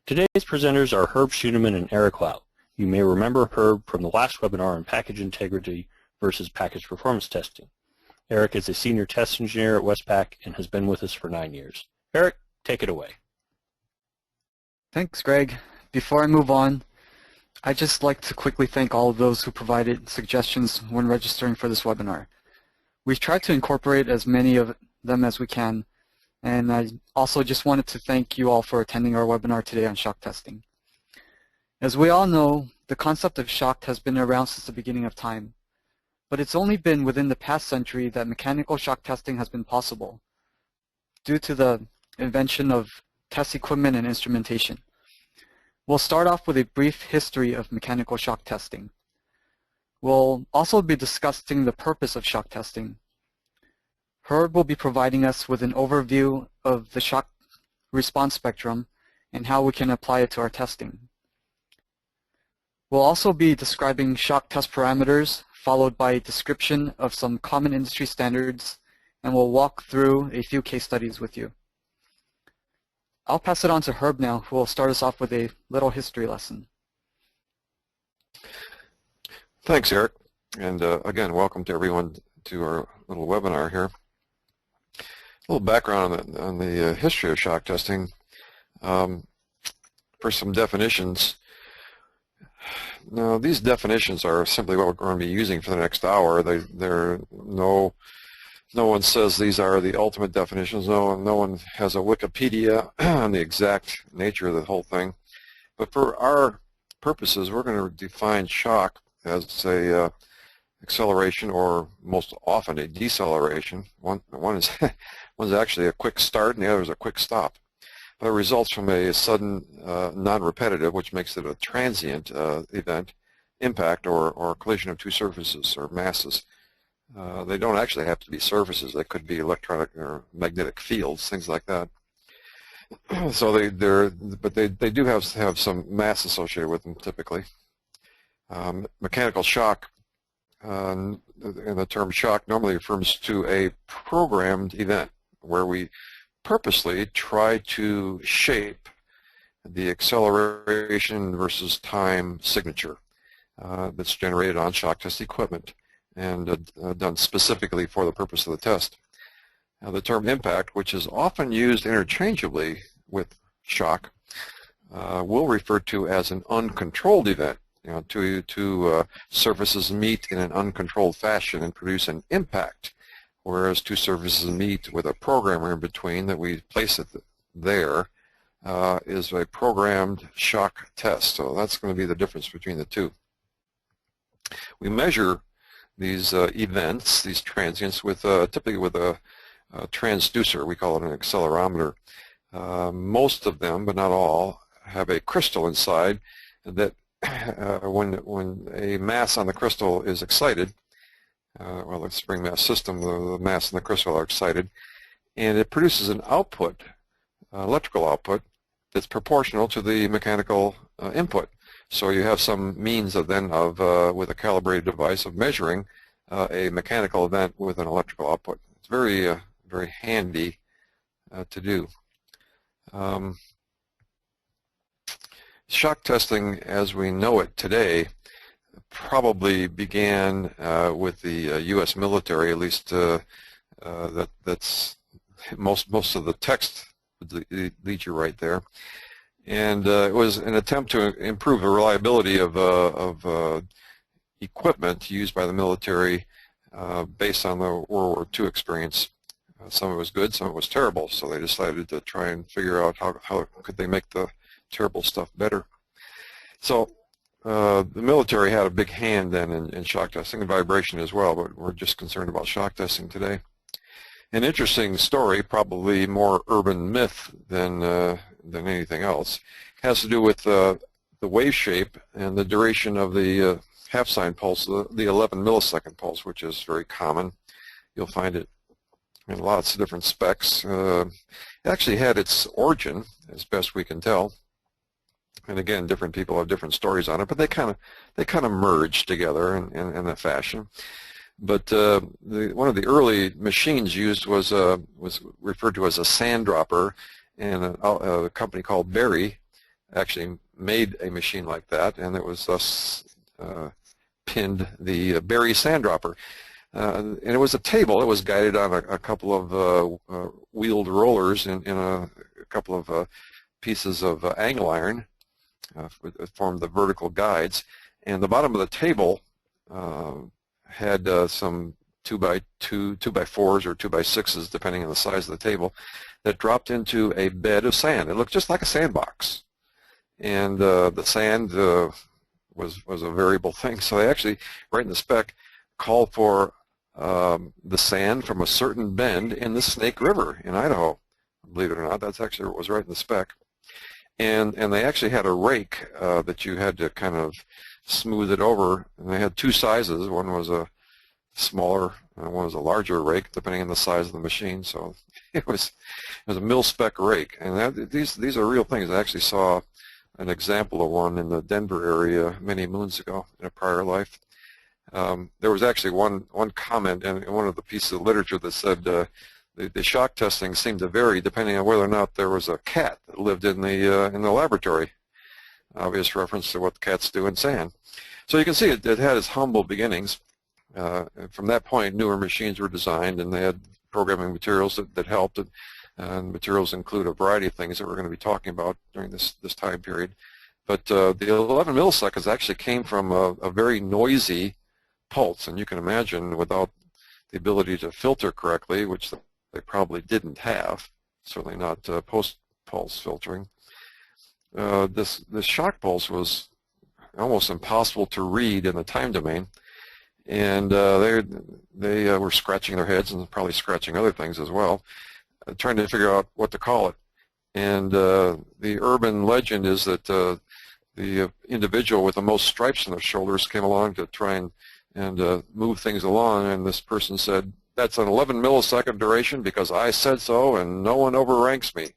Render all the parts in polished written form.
Today's presenters are Herb Schoeneman and Eric Lau. You may remember Herb from the last webinar on package integrity versus package performance testing. Eric is a senior test engineer at Westpak and has been with us for 9 years. Eric, take it away. Thanks, Greg. Before I move on, I'd just like to quickly thank all of those who provided suggestions when registering for this webinar. We've tried to incorporate as many of them as we can, and I also just wanted to thank you all for attending our webinar today on shock testing. As we all know, the concept of shock has been around since the beginning of time, but it's only been within the past century that mechanical shock testing has been possible due to the invention of test equipment and instrumentation. We'll start off with a brief history of mechanical shock testing. We'll also be discussing the purpose of shock testing. Herb will be providing us with an overview of the shock response spectrum and how we can apply it to our testing. We'll also be describing shock test parameters, followed by a description of some common industry standards, and we'll walk through a few case studies with you. I'll pass it on to Herb now, who will start us off with a little history lesson. Thanks, Eric. And again, welcome to everyone to our little webinar here. A little background on the history of shock testing. For some definitions. Now, these definitions are simply what we're going to be using for the next hour. No one says these are the ultimate definitions. No one has a Wikipedia on the exact nature of the whole thing. But for our purposes, we're going to define shock as a acceleration, or most often a deceleration. One is one's actually a quick start, and the other is a quick stop. But it results from a sudden non-repetitive, which makes it a transient event, impact, or collision of two surfaces or masses. They don't actually have to be surfaces. They could be electronic or magnetic fields, things like that. So they do have some mass associated with them typically. Mechanical shock, and the term shock normally refers to a programmed event where we purposely try to shape the acceleration versus time signature that's generated on shock test equipment and done specifically for the purpose of the test. Now, the term impact, which is often used interchangeably with shock, will refer to as an uncontrolled event. Two surfaces meet in an uncontrolled fashion and produce an impact, whereas two surfaces meet with a programmer in between that we place it there is a programmed shock test. So that's going to be the difference between the two. We measure these events, these transients, with typically with a transducer. We call it an accelerometer. Most of them, but not all, have a crystal inside that when a mass on the crystal is excited, well, the spring mass system, the mass and the crystal are excited, and it produces an output, electrical output, that's proportional to the mechanical input. So you have some means of with a calibrated device of measuring a mechanical event with an electrical output. It's very, very handy to do. Shock testing, as we know it today, probably began with the U.S. military. At least that's most of the text would lead you right there. And it was an attempt to improve the reliability of equipment used by the military based on the World War II experience. Some of it was good, some of it was terrible, so they decided to try and figure out how could they make the terrible stuff better. So the military had a big hand then in shock testing and vibration as well, but we're just concerned about shock testing today. An interesting story, probably more urban myth than anything else, has to do with the wave shape and the duration of the half-sine pulse, the 11 millisecond pulse, which is very common. You'll find it in lots of different specs. It actually had its origin, as best we can tell, and again, different people have different stories on it, but they kind of merged together in a fashion. But one of the early machines used was referred to as a sand dropper, and a company called Berry actually made a machine like that, and it was thus pinned the Berry sand dropper. And it was a table. It was guided on a couple of wheeled rollers in a couple of pieces of angle iron that formed the vertical guides. And the bottom of the table had some 2x2, 2x4s, or 2x6s, depending on the size of the table, that dropped into a bed of sand. It looked just like a sandbox. And the sand was a variable thing. So they actually, right in the spec, called for the sand from a certain bend in the Snake River in Idaho. Believe it or not, that's actually what was right in the spec. And they actually had a rake that you had to kind of smooth it over. And they had two sizes. One was a smaller, and one was a larger rake, depending on the size of the machine. So it was a mil-spec rake. And these are real things. I actually saw an example of one in the Denver area many moons ago in a prior life. There was actually one comment in one of the pieces of literature that said the shock testing seemed to vary depending on whether or not there was a cat that lived in the laboratory. Obvious reference to what cats do in sand. So you can see it had its humble beginnings. From that point, newer machines were designed, and they had programming materials that helped. And materials include a variety of things that we're going to be talking about during this time period. But the 11 milliseconds actually came from a very noisy pulse, and you can imagine without the ability to filter correctly, which they probably didn't have, certainly not post-pulse filtering, this shock pulse was almost impossible to read in the time domain. And they were scratching their heads and probably scratching other things as well, trying to figure out what to call it. And the urban legend is that the individual with the most stripes on their shoulders came along to try and move things along, and this person said, "That's an 11 millisecond duration because I said so and no one overranks me."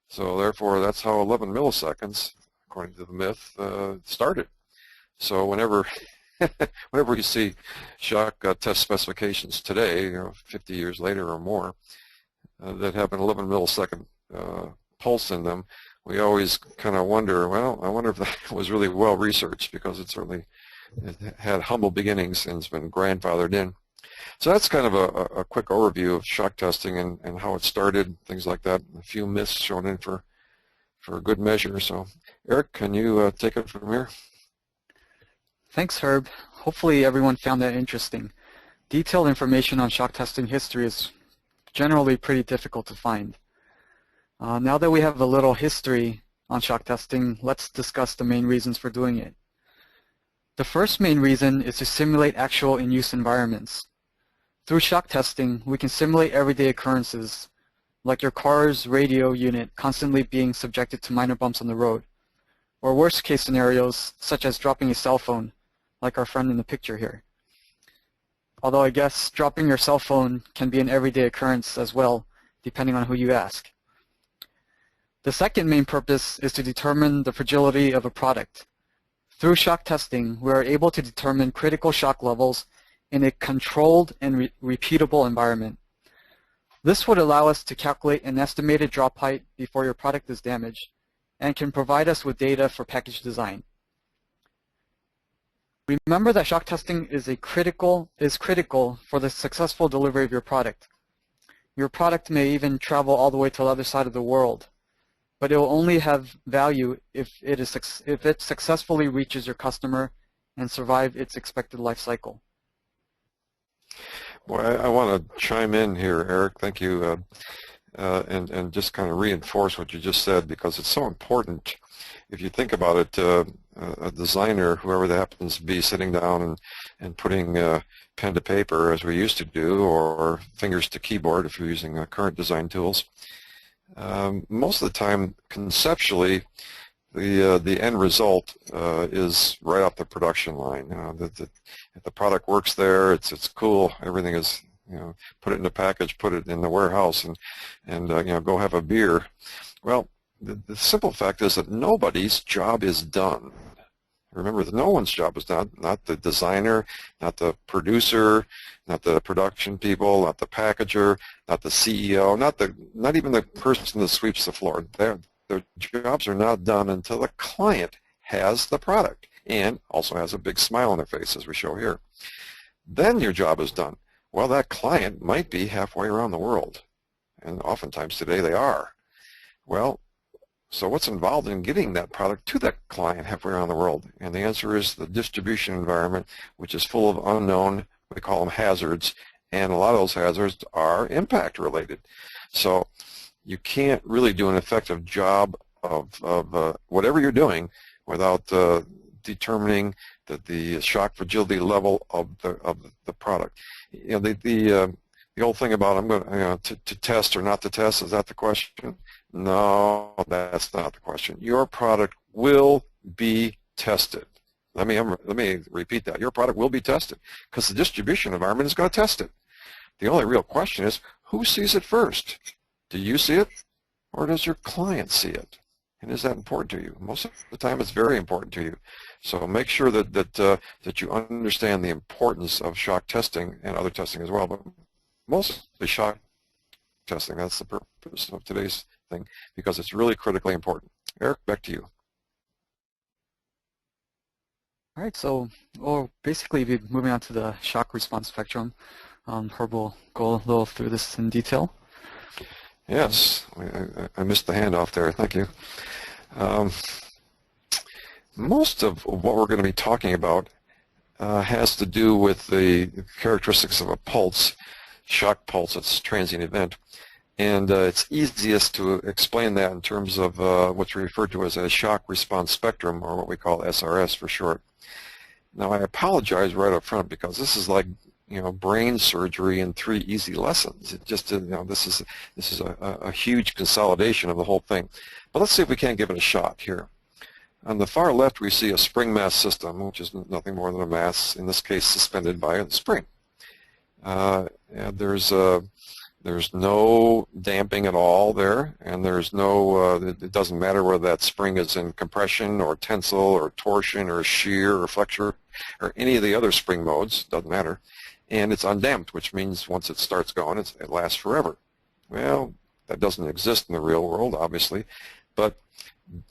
So therefore, that's how 11 milliseconds, according to the myth, started. So whenever you see shock test specifications today, 50 years later or more, that have an 11 millisecond pulse in them, we always kind of wonder, well, I wonder if that was really well researched, because it had humble beginnings and it's been grandfathered in. So that's kind of a quick overview of shock testing and how it started, things like that. A few myths shown in for good measure. So Eric, can you take it from here? Thanks, Herb. Hopefully everyone found that interesting. Detailed information on shock testing history is generally pretty difficult to find. Now that we have a little history on shock testing, let's discuss the main reasons for doing it. The first main reason is to simulate actual in-use environments. Through shock testing, we can simulate everyday occurrences, like your car's radio unit constantly being subjected to minor bumps on the road, or worst-case scenarios, such as dropping a cell phone, like our friend in the picture here. Although I guess dropping your cell phone can be an everyday occurrence as well, depending on who you ask. The second main purpose is to determine the fragility of a product. Through shock testing, we are able to determine critical shock levels in a controlled and repeatable environment. This would allow us to calculate an estimated drop height before your product is damaged, and can provide us with data for package design. Remember that shock testing is critical for the successful delivery of your product. Your product may even travel all the way to the other side of the world, but it will only have value if it successfully reaches your customer and survive its expected life cycle. Well, I want to chime in here, Eric. Thank you, and just kind of reinforce what you just said, because it's so important. If you think about it, a designer, whoever that happens to be, sitting down and putting pen to paper, as we used to do, or fingers to keyboard if you're using current design tools, most of the time, conceptually, the end result is right off the production line. If the product works there, it's cool. Everything is, put it in a package, put it in the warehouse, and go have a beer. Well, the simple fact is that nobody's job is done. Remember that no one's job is done. Not the designer, not the producer, not the production people, not the packager, not the CEO, not even the person that sweeps the floor. their jobs are not done until the client has the product and also has a big smile on their face, as we show here. Then your job is done. Well, that client might be halfway around the world, and oftentimes today they are. Well, so what's involved in getting that product to that client halfway around the world? And the answer is the distribution environment, which is full of unknown, we call them hazards, and a lot of those hazards are impact related. So you can't really do an effective job of whatever you're doing without determining the shock fragility level of the product. You know, the old thing about I'm going to test or not to test, is that the question? No, that's not the question. Your product will be tested. Let me repeat that. Your product will be tested because the distribution environment is going to test it. The only real question is, who sees it first? Do you see it, or does your client see it? And is that important to you? Most of the time, it's very important to you. So make sure that you understand the importance of shock testing and other testing as well. But mostly shock testing. That's the purpose of today's thing, because it's really critically important. Eric, back to you. All right, so we'll basically be moving on to the shock response spectrum. Herb will go a little through this in detail. Yes, I missed the handoff there. Thank you. Most of what we're going to be talking about has to do with the characteristics of a pulse, shock pulse. It's a transient event. And it's easiest to explain that in terms of what's referred to as a shock response spectrum, or what we call SRS for short. Now, I apologize right up front, because this is like, you know, brain surgery in 3 easy lessons. It just, you know, this is a huge consolidation of the whole thing. But let's see if we can't give it a shot here. On the far left, we see a spring mass system, which is nothing more than a mass, in this case suspended by a spring. And there's no damping at all there, and there's no, it doesn't matter whether that spring is in compression or tensile or torsion or shear or flexure or any of the other spring modes, doesn't matter. And it's undamped, which means once it starts going, it lasts forever. Well, that doesn't exist in the real world, obviously, but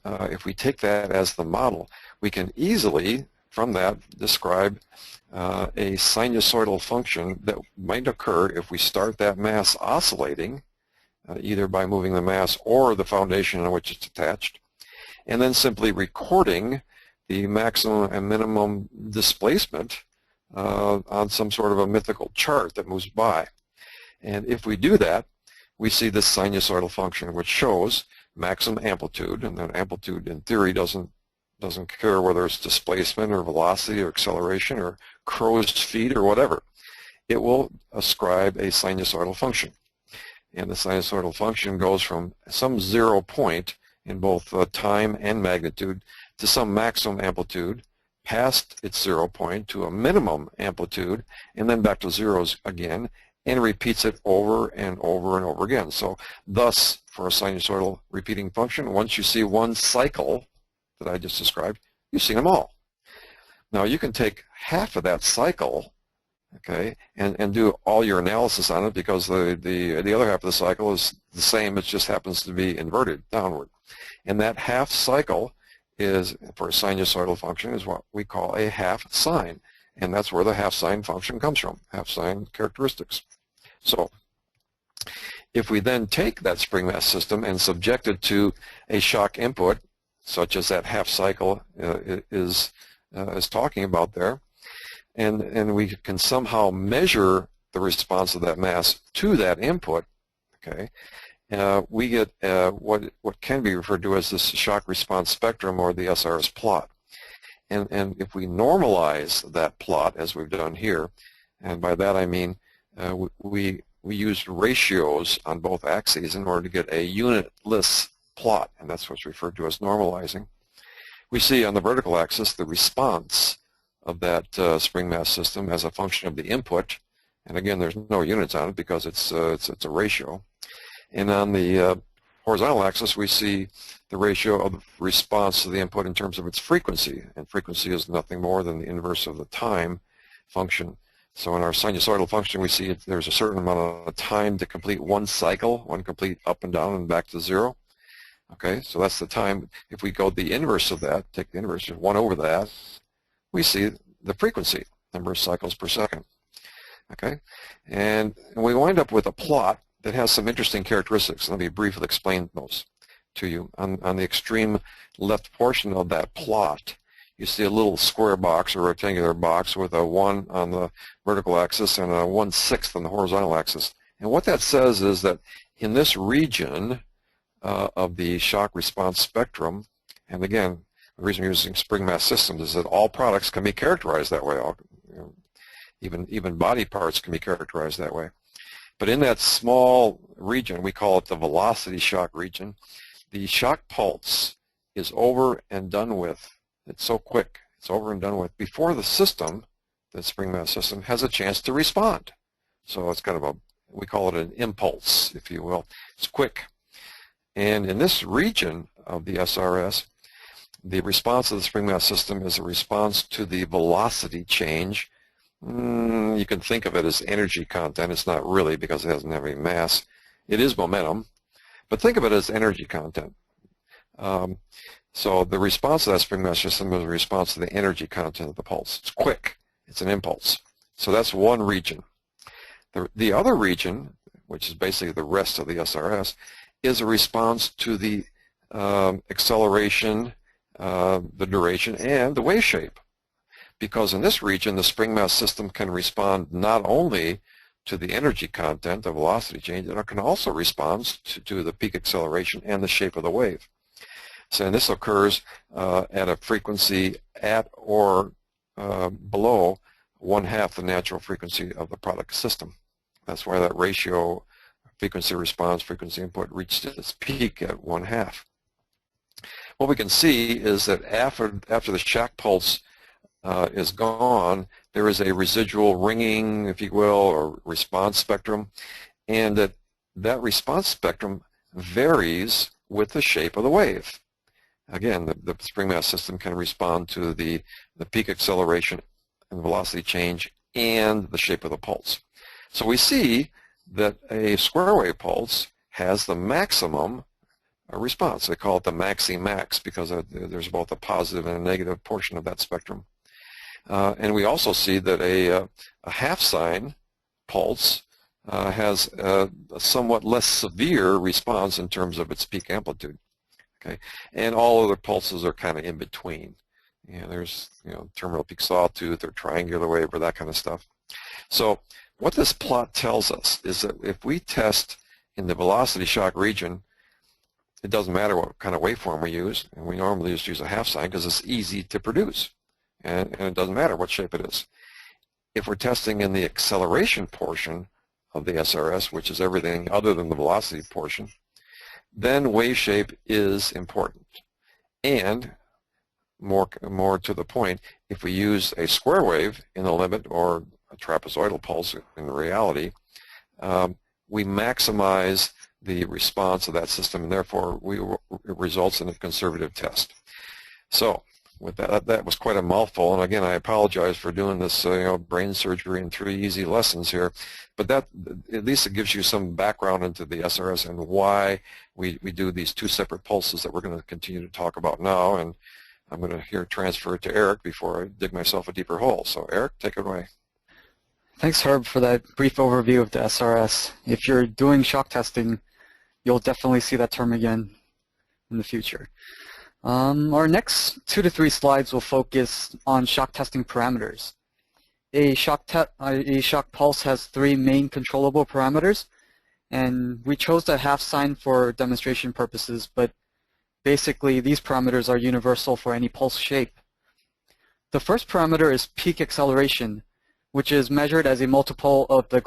if we take that as the model, we can easily, from that, describe a sinusoidal function that might occur if we start that mass oscillating, either by moving the mass or the foundation on which it's attached, and then simply recording the maximum and minimum displacement on some sort of a mythical chart that moves by. And if we do that, we see this sinusoidal function, which shows maximum amplitude, and that amplitude in theory doesn't care whether it's displacement or velocity or acceleration or crow's feet or whatever. It will ascribe a sinusoidal function. And the sinusoidal function goes from some 0 point in both time and magnitude to some maximum amplitude, past its 0 point to a minimum amplitude, and then back to zeros again, and repeats it over and over and over again. So thus, for a sinusoidal repeating function, once you see one cycle that I just described, you've seen them all. Now you can take half of that cycle, okay, and do all your analysis on it, because the other half of the cycle is the same, it just happens to be inverted downward. And that half cycle is, for a sinusoidal function, is what we call a half sine. And that's where the half sine function comes from, half sine characteristics. So if we then take that spring mass system and subject it to a shock input, such as that half cycle is talking about there, and we can somehow measure the response of that mass to that input, okay, we get what can be referred to as this shock response spectrum, or the SRS plot. And if we normalize that plot, as we've done here, and by that I mean we used ratios on both axes in order to get a unitless plot, and that's what's referred to as normalizing. We see on the vertical axis the response of that spring mass system as a function of the input, and again there's no units on it because it's a ratio. And on the horizontal axis we see the ratio of the response to the input in terms of its frequency, and frequency is nothing more than the inverse of the time function. So in our sinusoidal function, we see there's a certain amount of time to complete one cycle, one complete up and down and back to zero. Okay, so that's the time. If we go the inverse of that, take the inverse, 1 over that, we see the frequency, number of cycles per second. Okay, and we wind up with a plot that has some interesting characteristics. Let me briefly explain those to you. On the extreme left portion of that plot, you see a little square box or rectangular box with a 1 on the vertical axis and a 1/6 on the horizontal axis. And what that says is that in this region of the shock response spectrum, and again, the reason we're using spring mass systems is that all products can be characterized that way. All, even body parts can be characterized that way. But in that small region, we call it the velocity shock region, the shock pulse is over and done with. It's so quick, it's over and done with before the system, the spring mass system, has a chance to respond. So it's kind of we call it an impulse, if you will. It's quick. And in this region of the SRS, the response of the spring mass system is a response to the velocity change. You can think of it as energy content. It's not really because it doesn't have any mass. It is momentum, but think of it as energy content. So the response to that spring mass system is a response to the energy content of the pulse. It's quick. It's an impulse. So that's one region. The other region, which is basically the rest of the SRS, is a response to the acceleration, the duration, and the wave shape. Because in this region, the spring mass system can respond not only to the energy content, the velocity change, it can also respond to the peak acceleration and the shape of the wave. So and this occurs at a frequency at or below 1/2 the natural frequency of the product system. That's why that ratio, frequency response, frequency input, reached its peak at 1/2. What we can see is that after the shock pulse is gone, there is a residual ringing, if you will, or response spectrum, and that response spectrum varies with the shape of the wave. Again, the spring mass system can respond to the peak acceleration and velocity change and the shape of the pulse. So we see that a square wave pulse has the maximum response. They call it the maxi-max because there's both a positive and a negative portion of that spectrum. And we also see that a half sign pulse has a somewhat less severe response in terms of its peak amplitude. Okay, and all other pulses are kind of in between. There's terminal peak sawtooth or triangular wave or that kind of stuff. So what this plot tells us is that if we test in the velocity shock region, it doesn't matter what kind of waveform we use, and we normally just use a half sign because it's easy to produce, and it doesn't matter what shape it is. If we're testing in the acceleration portion of the SRS, which is everything other than the velocity portion, then wave shape is important. And more to the point, if we use a square wave in the limit or a trapezoidal pulse in reality, we maximize the response of that system, and therefore it results in a conservative test. So with that was quite a mouthful, and again I apologize for doing this brain surgery in 3 easy lessons here, but that at least it gives you some background into the SRS and why we do these 2 separate pulses that we're going to continue to talk about now. And I'm going to here transfer it to Eric before I dig myself a deeper hole. So Eric, take it away. Thanks, Herb, for that brief overview of the SRS. If you're doing shock testing, you'll definitely see that term again in the future. Our next 2 to 3 slides will focus on shock testing parameters. A shock pulse has 3 main controllable parameters, and we chose the half sign for demonstration purposes, but basically these parameters are universal for any pulse shape. The first parameter is peak acceleration, which is measured as a multiple of the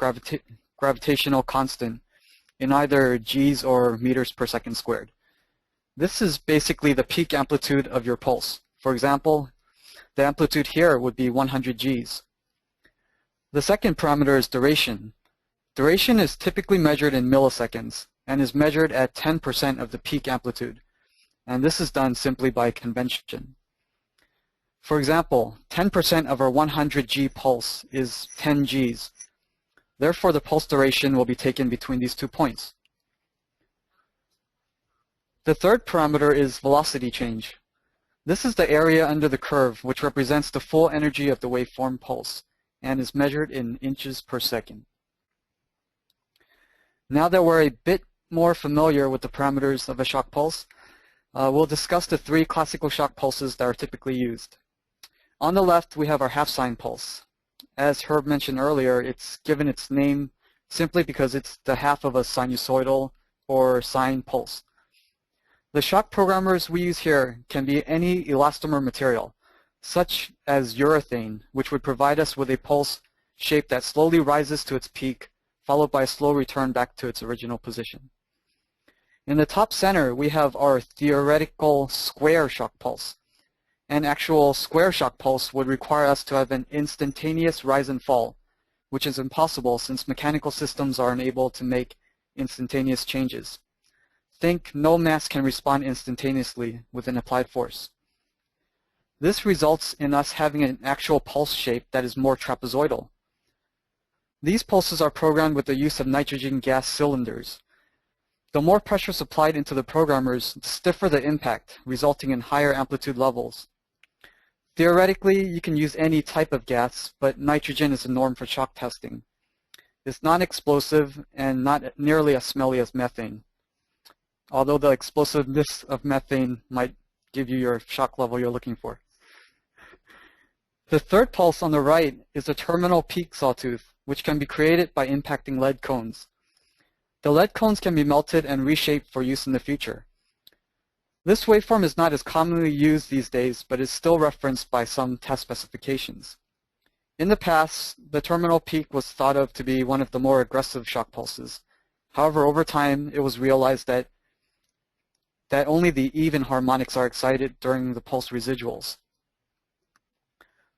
gravitational constant in either Gs or meters per second squared. This is basically the peak amplitude of your pulse. For example, the amplitude here would be 100 Gs. The second parameter is duration. Duration is typically measured in milliseconds and is measured at 10% of the peak amplitude. And this is done simply by convention. For example, 10% of our 100 G pulse is 10 Gs. Therefore, the pulse duration will be taken between these 2 points. The third parameter is velocity change. This is the area under the curve, which represents the full energy of the waveform pulse and is measured in inches per second. Now that we're a bit more familiar with the parameters of a shock pulse, we'll discuss the three classical shock pulses that are typically used. On the left, we have our half-sine pulse. As Herb mentioned earlier, it's given its name simply because it's the half of a sinusoidal or sine pulse. The shock programmers we use here can be any elastomer material, such as urethane, which would provide us with a pulse shape that slowly rises to its peak, followed by a slow return back to its original position. In the top center, we have our theoretical square shock pulse. An actual square shock pulse would require us to have an instantaneous rise and fall, which is impossible since mechanical systems are unable to make instantaneous changes. Think no mass can respond instantaneously with an applied force. This results in us having an actual pulse shape that is more trapezoidal. These pulses are programmed with the use of nitrogen gas cylinders. The more pressure supplied into the programmers, the stiffer the impact, resulting in higher amplitude levels. Theoretically, you can use any type of gas, but nitrogen is the norm for shock testing. It's non-explosive and not nearly as smelly as methane, although the explosiveness of methane might give you your shock level you're looking for. The third pulse on the right is a terminal peak sawtooth, which can be created by impacting lead cones. The lead cones can be melted and reshaped for use in the future. This waveform is not as commonly used these days, but is still referenced by some test specifications. In the past, the terminal peak was thought of to be one of the more aggressive shock pulses. However, over time, it was realized that only the even harmonics are excited during the pulse residuals.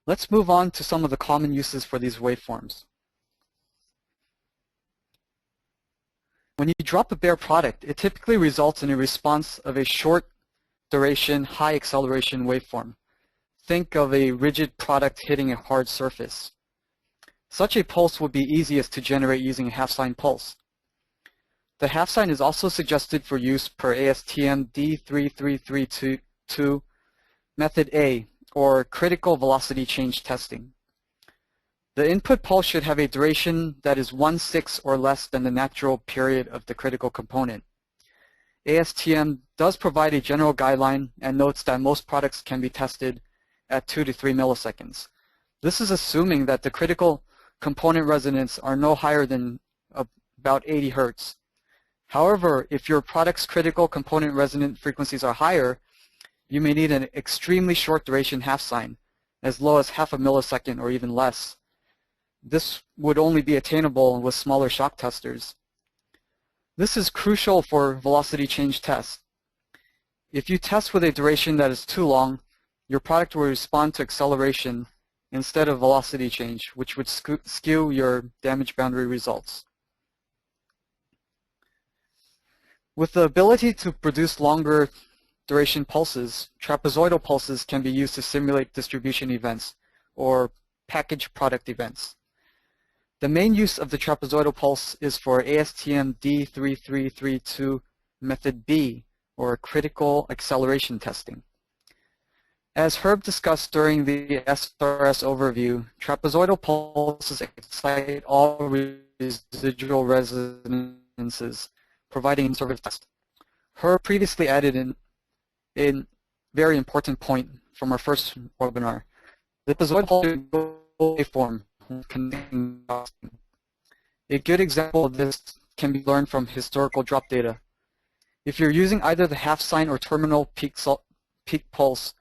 Let's move on to some of the common uses for these waveforms. When you drop a bare product, it typically results in a response of a short duration, high acceleration waveform. Think of a rigid product hitting a hard surface. Such a pulse would be easiest to generate using a half-sine pulse. The half-sine is also suggested for use per ASTM D3332 Method A, or critical velocity change testing. The input pulse should have a duration that is 1/6 or less than the natural period of the critical component. ASTM does provide a general guideline and notes that most products can be tested at 2 to 3 milliseconds. This is assuming that the critical component resonance are no higher than about 80 Hertz. However, if your product's critical component resonant frequencies are higher, you may need an extremely short duration half-sine, as low as half a millisecond or even less. This would only be attainable with smaller shock testers. This is crucial for velocity change tests. If you test with a duration that is too long, your product will respond to acceleration instead of velocity change, which would skew your damage boundary results. With the ability to produce longer duration pulses, trapezoidal pulses can be used to simulate distribution events or package product events. The main use of the trapezoidal pulse is for ASTM D3332 Method B, or critical acceleration testing. As Herb discussed during the SRS overview, trapezoidal pulses excite all residual resonances, providing conservative test. Herb previously added a very important point from our first webinar. The trapezoidal waveform containing a good example of this can be learned from historical drop data. If you're using either the half-sine or terminal peak pulse,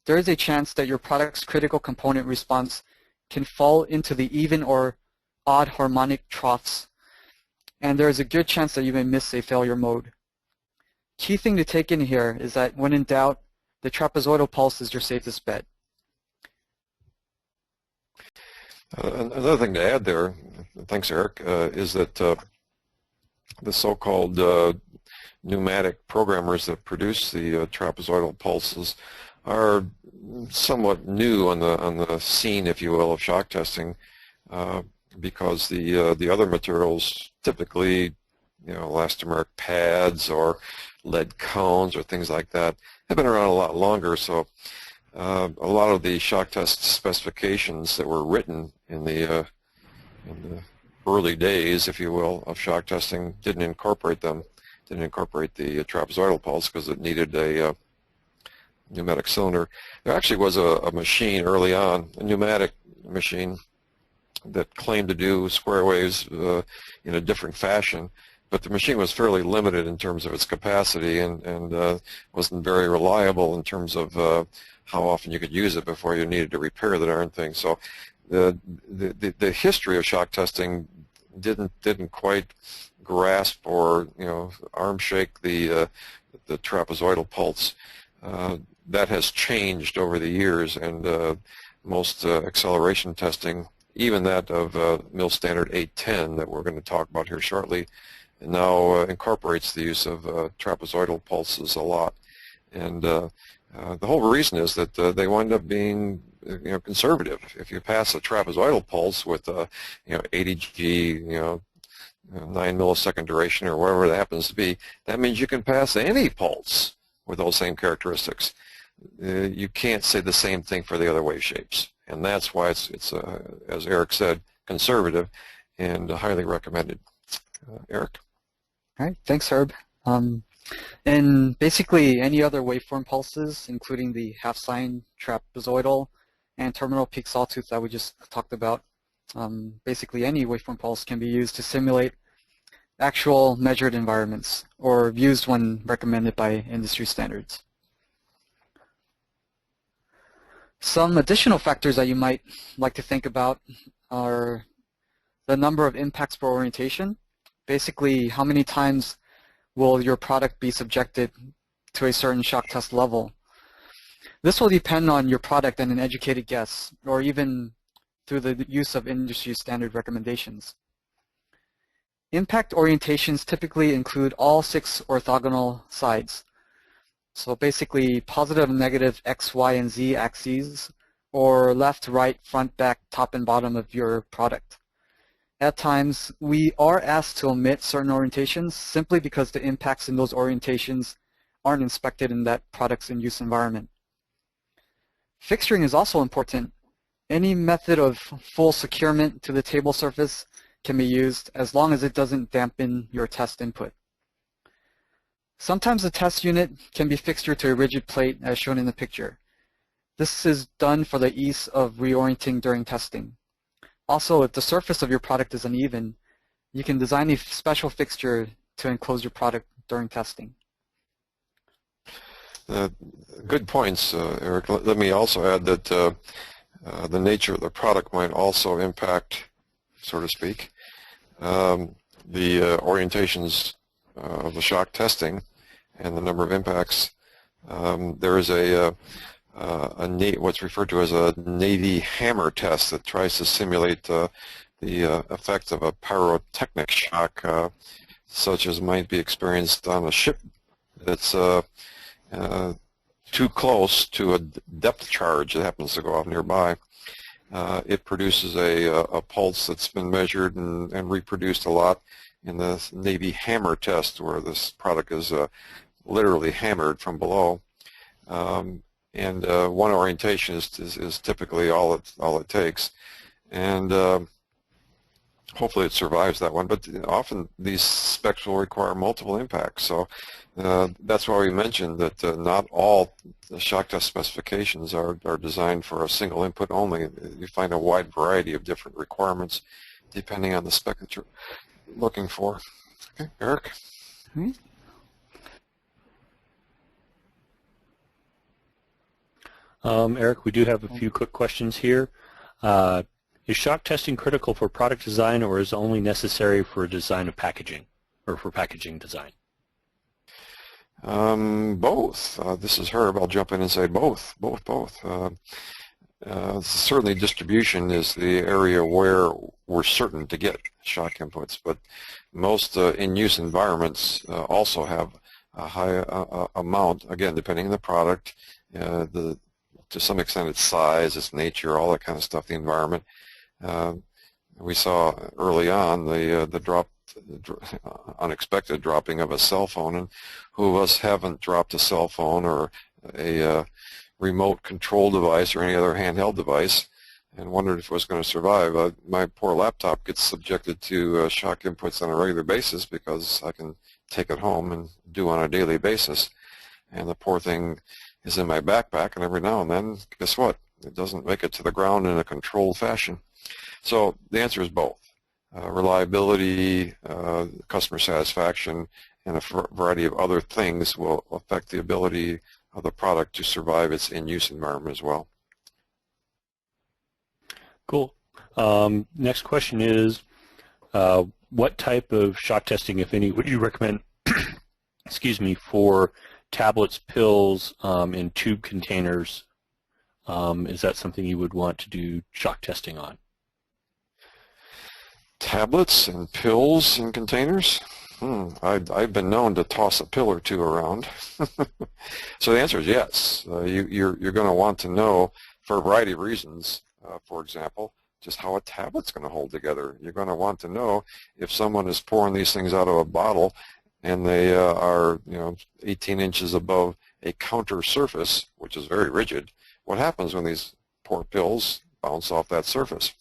there is a chance that your product's critical component response can fall into the even or odd harmonic troughs, and there is a good chance that you may miss a failure mode. Key thing to take in here is that when in doubt, the trapezoidal pulse is your safest bet. Another thing to add there, thanks Eric, is that the so-called pneumatic programmers that produce the trapezoidal pulses are somewhat new on the scene, if you will, of shock testing, because the other materials, typically, elastomeric pads or lead cones or things like that have been around a lot longer. So a lot of the shock test specifications that were written in the early days, if you will, of shock testing didn't incorporate them, didn't incorporate the trapezoidal pulse because it needed a pneumatic cylinder. There actually was a machine early on, a pneumatic machine, that claimed to do square waves in a different fashion, but the machine was fairly limited in terms of its capacity and wasn't very reliable in terms of how often you could use it before you needed to repair the darn thing. So the history of shock testing didn't quite grasp or arm shake the trapezoidal pulse. That has changed over the years, and most acceleration testing, even that of MIL Standard 810 that we're going to talk about here shortly, now incorporates the use of trapezoidal pulses a lot. And the whole reason is that they wind up being conservative. If you pass a trapezoidal pulse with 80 G, 9 millisecond duration or whatever that happens to be, that means you can pass any pulse with those same characteristics. You can't say the same thing for the other wave shapes, and that's why it's as Eric said, conservative and highly recommended. Eric? All right, thanks, Herb. And basically any other waveform pulses, including the half-sine, trapezoidal, and terminal peak sawtooth that we just talked about, basically any waveform pulse can be used to simulate actual measured environments or used when recommended by industry standards. Some additional factors that you might like to think about are the number of impacts per orientation. Basically, how many times will your product be subjected to a certain shock test level? This will depend on your product and an educated guess, or even through the use of industry standard recommendations. Impact orientations typically include all 6 orthogonal sides. So basically positive and negative X, Y, and Z axes, or left, right, front, back, top, and bottom of your product. At times, we are asked to omit certain orientations simply because the impacts in those orientations aren't inspected in that product's in-use environment. Fixturing is also important. Any method of full securement to the table surface can be used as long as it doesn't dampen your test input. Sometimes the test unit can be fixtured to a rigid plate as shown in the picture. This is done for the ease of reorienting during testing. Also, if the surface of your product is uneven, you can design a special fixture to enclose your product during testing. Good points, Eric. Let me also add that the nature of the product might also impact, so to speak, the orientations of the shock testing and the number of impacts. There is what's referred to as a Navy hammer test that tries to simulate the effects of a pyrotechnic shock, such as might be experienced on a ship that's too close to a depth charge that happens to go off nearby. It produces a pulse that's been measured and reproduced a lot in the Navy hammer test, where this product is literally hammered from below. And one orientation is typically all it takes, and hopefully it survives that one. But often these specs will require multiple impacts, so that's why we mentioned that not all the shock test specifications are designed for a single input only. You find a wide variety of different requirements depending on the spec that you're looking for. Okay, Eric? Mm-hmm. Eric, we do have a few quick questions here. Is shock testing critical for product design, or is it only necessary for design of packaging, or for packaging design? Both. This is Herb. I'll jump in and say both. Certainly distribution is the area where we're certain to get shock inputs, but most in-use environments also have a high amount, again, depending on the product, to some extent its size, its nature, all that kind of stuff, the environment. We saw early on the drop unexpected dropping of a cell phone, and who of us haven't dropped a cell phone or a remote control device or any other handheld device and wondered if it was going to survive. My poor laptop gets subjected to shock inputs on a regular basis because I can take it home and do on a daily basis. And the poor thing is in my backpack, and every now and then, guess what? It doesn't make it to the ground in a controlled fashion. So the answer is both. Reliability, customer satisfaction, and a variety of other things will affect the ability of the product to survive its in-use environment as well. Cool. Next question is, what type of shock testing, if any, would you recommend excuse me, for tablets, pills, and tube containers? Is that something you would want to do shock testing on? Tablets and pills and containers? I've been known to toss a pill or two around. So the answer is yes. You're going to want to know, for a variety of reasons, for example, just how a tablet's going to hold together. You're going to want to know if someone is pouring these things out of a bottle and they are 18 inches above a counter surface, which is very rigid. What happens when these poor pills bounce off that surface?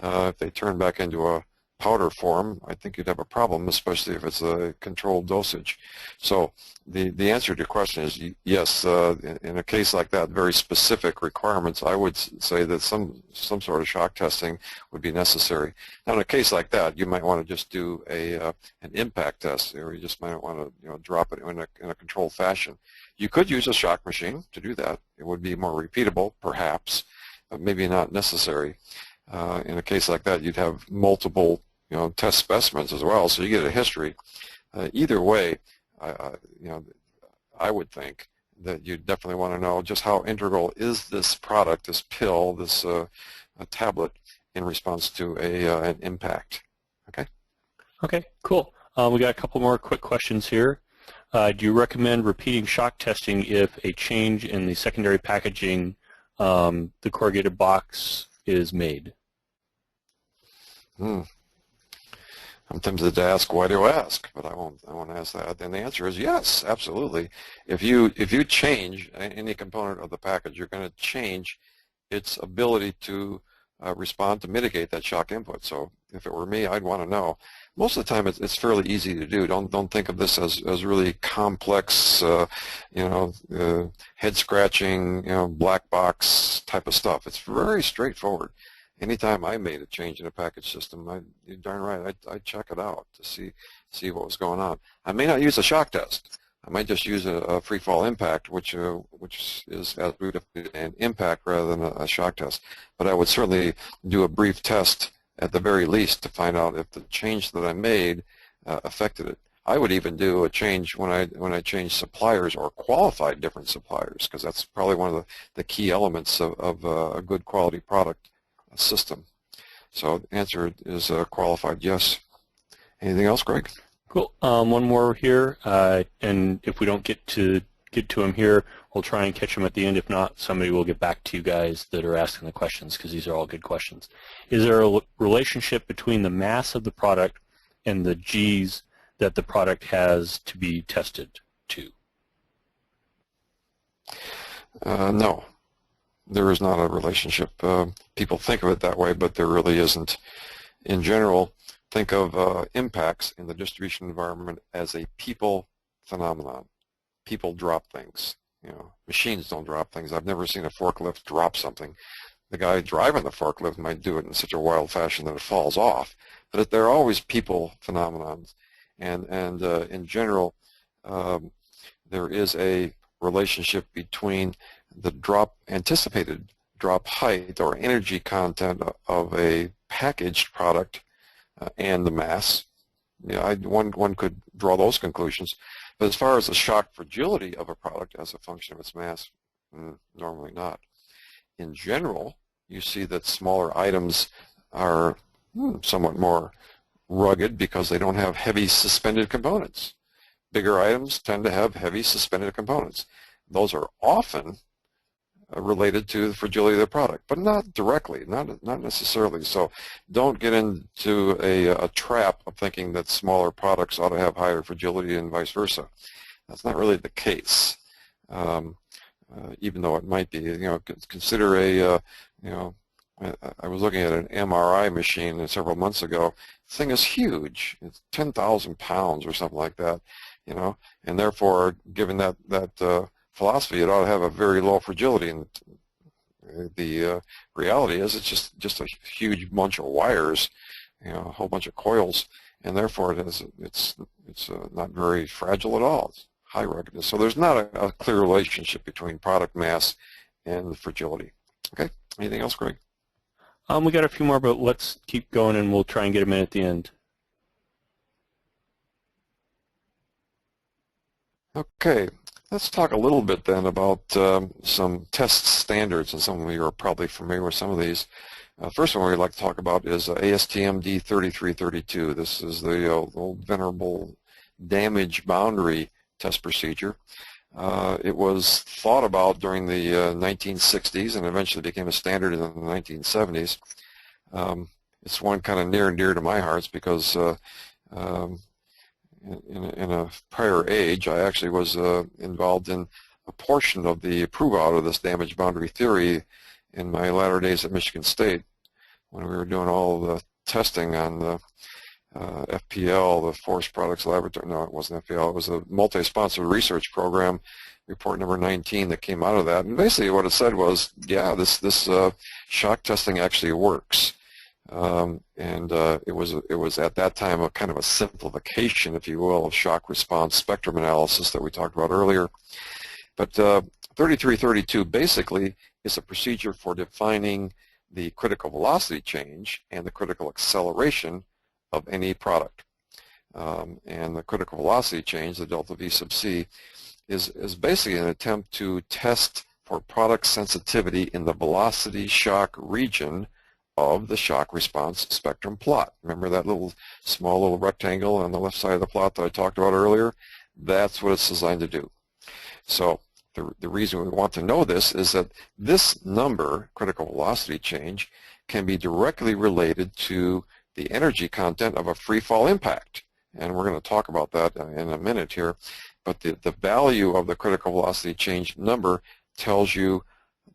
If they turn back into a powder form, I think you'd have a problem, especially if it's a controlled dosage. So the answer to your question is yes. In a case like that, very specific requirements, I would say that some sort of shock testing would be necessary. Now, in a case like that, you might want to just do an impact test, or you just might want to drop it in a controlled fashion. You could use a shock machine to do that. It would be more repeatable, perhaps, but maybe not necessary. In a case like that, you'd have multiple test specimens as well, so you get a history. Either way, I would think that you definitely want to know just how integral is this product, this pill, this tablet, in response to an impact. Okay. Okay, cool. We got a couple more quick questions here. Do you recommend repeating shock testing if a change in the secondary packaging, the corrugated box, is made? I'm tempted to ask, why do I ask? But I won't ask that. And the answer is yes, absolutely. If you change any component of the package, you're going to change its ability to respond to mitigate that shock input. So if it were me, I'd want to know. Most of the time, it's fairly easy to do. Don't think of this as really complex, head scratching, black box type of stuff. It's very straightforward. Anytime I made a change in a package system, you're darn right, I'd check it out to see what was going on. I may not use a shock test. I might just use a free fall impact, which is as root of an impact rather than a shock test. But I would certainly do a brief test at the very least to find out if the change that I made affected it. I would even do a change when I change suppliers or qualified different suppliers, because that's probably one of the key elements of a good quality product system. So the answer is qualified yes. Anything else, Greg? Cool. One more here, and if we don't get to him here, we'll try and catch him at the end. If not, somebody will get back to you guys that are asking the questions, because these are all good questions. Is there a relationship between the mass of the product and the G's that the product has to be tested to? No. There is not a relationship. People think of it that way, but there really isn't. In general, think of impacts in the distribution environment as a people phenomenon. People drop things. Machines don't drop things. I've never seen a forklift drop something. The guy driving the forklift might do it in such a wild fashion that it falls off. But they're always people phenomenons. And in general, there is a relationship between the anticipated drop height or energy content of a packaged product and the mass. One could draw those conclusions. But as far as the shock fragility of a product as a function of its mass, normally not. In general, you see that smaller items are somewhat more rugged because they don't have heavy suspended components. Bigger items tend to have heavy suspended components. Those are often related to the fragility of the product, but not directly, not necessarily. So don't get into a trap of thinking that smaller products ought to have higher fragility and vice versa. That's not really the case, even though it might be. Consider I was looking at an MRI machine several months ago. The thing is huge. It's 10,000 pounds or something like that, and therefore, given that philosophy, it ought to have a very low fragility, and the reality is it's just a huge bunch of wires, a whole bunch of coils, and therefore it's not very fragile at all. It's high ruggedness. So there's not a clear relationship between product mass and the fragility. Okay, anything else, Greg? We got a few more, but let's keep going, and we'll try and get them in at the end. Okay. Let's talk a little bit then about some test standards, and some of you are probably familiar with some of these. First one we'd like to talk about is ASTM D3332. This is the old venerable damage boundary test procedure. It was thought about during the 1960s and eventually became a standard in the 1970s. It's one kind of near and dear to my heart because in a prior age, I actually was involved in a portion of the prove-out of this damage boundary theory in my latter days at Michigan State, when we were doing all the testing on the FPL, the Forest Products Laboratory. No, it wasn't FPL. It was a multi-sponsored research program, report number 19, that came out of that. And basically what it said was, yeah, this shock testing actually works. It was at that time a kind of a simplification, if you will, of shock response spectrum analysis that we talked about earlier. But 3332 basically is a procedure for defining the critical velocity change and the critical acceleration of any product. And the critical velocity change, the delta V sub C, is basically an attempt to test for product sensitivity in the velocity shock region of the shock response spectrum plot. Remember that small little rectangle on the left side of the plot that I talked about earlier? That's what it's designed to do. So the reason we want to know this is that this number, critical velocity change, can be directly related to the energy content of a free fall impact. And we're going to talk about that in a minute here. But the value of the critical velocity change number tells you